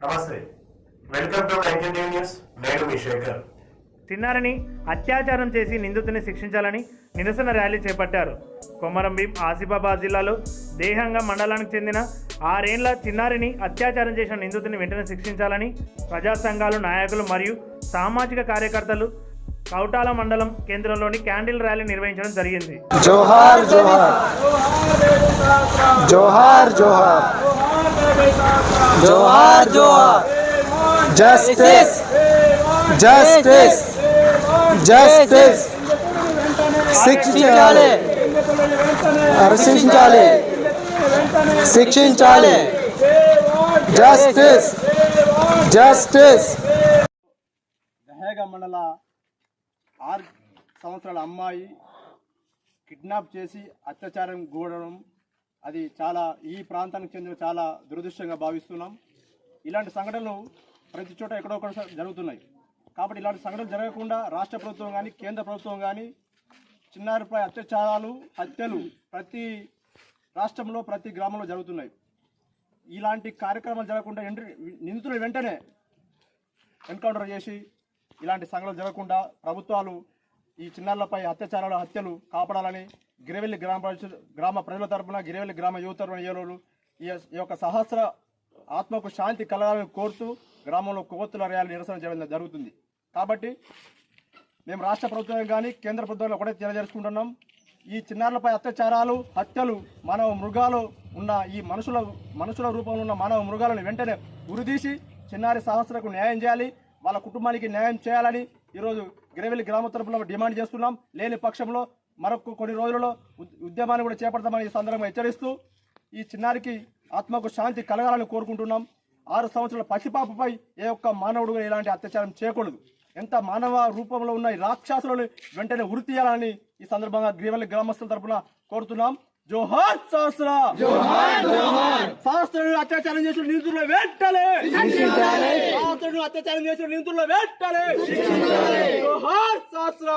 నమస్తే, welcome to 19 news. నేను మీ శేఖర్. చిన్నారిని అత్యాచారం చేసి నిందితుని శిక్షించాలని నిరసన ర్యాలీ చేపట్టారు. కొమరం భీం ఆసిఫాబాద్ జిల్లాలో దేహంగా మండలానికి చెందిన 6 ఏళ్ల చిన్నారిని అత్యాచారం చేసిన నిందితుని వెంటనే శిక్షించాలని ప్రజా సంఘాలు, నాయకులు మరియు సామాజిక కార్యకర్తలు కౌటాల మండలం కేంద్రంలోని క్యాండిల్ ర్యాలీ నిర్వహించడం జరిగింది. జోహార్ జోహార్ జోహార్ జోహార్ జోహార్ జోహార్ జస్టిస్ జస్టిస్ జస్టిస్ శిక్షించాలి రక్షించాలి శిక్షించాలి జస్టిస్ జస్టిస్. దహేగా మండల 6 సంవత్సరాల అమ్మాయి కిడ్నాప్ చేసి అత్యాచారం గూడడం అది చాలా ఈ ప్రాంతానికి చెందిన చాలా దురదృష్టంగా భావిస్తున్నాం. ఇలాంటి సంఘటనలు ప్రతి చోట ఎక్కడొక్కడ జరుగుతున్నాయి. కాబట్టి ఇలాంటి సంఘటనలు జరగకుండా రాష్ట్ర ప్రభుత్వం కానీ కేంద్ర ప్రభుత్వం కానీ చిన్నారిపై అత్యాచారాలు, హత్యలు ప్రతి రాష్ట్రంలో ప్రతి గ్రామంలో జరుగుతున్నాయి. ఇలాంటి కార్యక్రమాలు జరగకుండా నిందితులు వెంటనే ఎన్కౌంటర్ చేసి ఇలాంటి సంఘటనలు జరగకుండా ప్రభుత్వాలు ఈ చిన్నారులపై అత్యాచారాలు, హత్యలు కాపాడాలని గిరివెల్లి గ్రామ ప్రజల తరపున, గిరివెల్లి గ్రామ యువత తరపున ఈ యొక్క సహస్ర ఆత్మకు శాంతి కలగాలని కోరుతూ గ్రామంలో కొవ్వొత్తుల ర్యాలీ నిరసన చేయడం జరుగుతుంది. కాబట్టి మేము రాష్ట్ర ప్రభుత్వం కానీ కేంద్ర ప్రభుత్వంలో ఒకటే తెలియజేసుకుంటున్నాం. ఈ చిన్నారులపై అత్యాచారాలు, హత్యలు, మానవ మృగాలు ఉన్న ఈ మనుషుల రూపంలో ఉన్న మానవ మృగాలను వెంటనే ఉరిదీసి చిన్నారి సహస్రకు న్యాయం చేయాలి, వాళ్ళ కుటుంబానికి న్యాయం చేయాలని ఈరోజు గిరివెల్లి గ్రామ తరపున డిమాండ్ చేస్తున్నాం. లేని పక్షంలో మరొక కొన్ని రోజులలో ఉద్యమాన్ని కూడా చేపడతామని ఈ సందర్భంగా హెచ్చరిస్తూ ఈ చిన్నారికి ఆత్మకు శాంతి కలగాలని కోరుకుంటున్నాం. 6 సంవత్సరాల పసిపాపపై ఏ ఒక్క మానవుడు ఇలాంటి అత్యాచారం చేయకూడదు. ఎంత మానవ రూపంలో ఉన్న ఈ రాక్షసులను వెంటనే ఉరి తీయాలని ఈ సందర్భంగా గిరివెల్లి గ్రామస్తుల తరపున కోరుతున్నాం. జోహార్ సహస్ర, సహస్రుడు అత్యాచారం చేసిన నిందితుల వెంటనే, సహస్రుడు అత్యాచారం చేసిన నిందితుల వెంటనే, జోహార్ సహస్ర.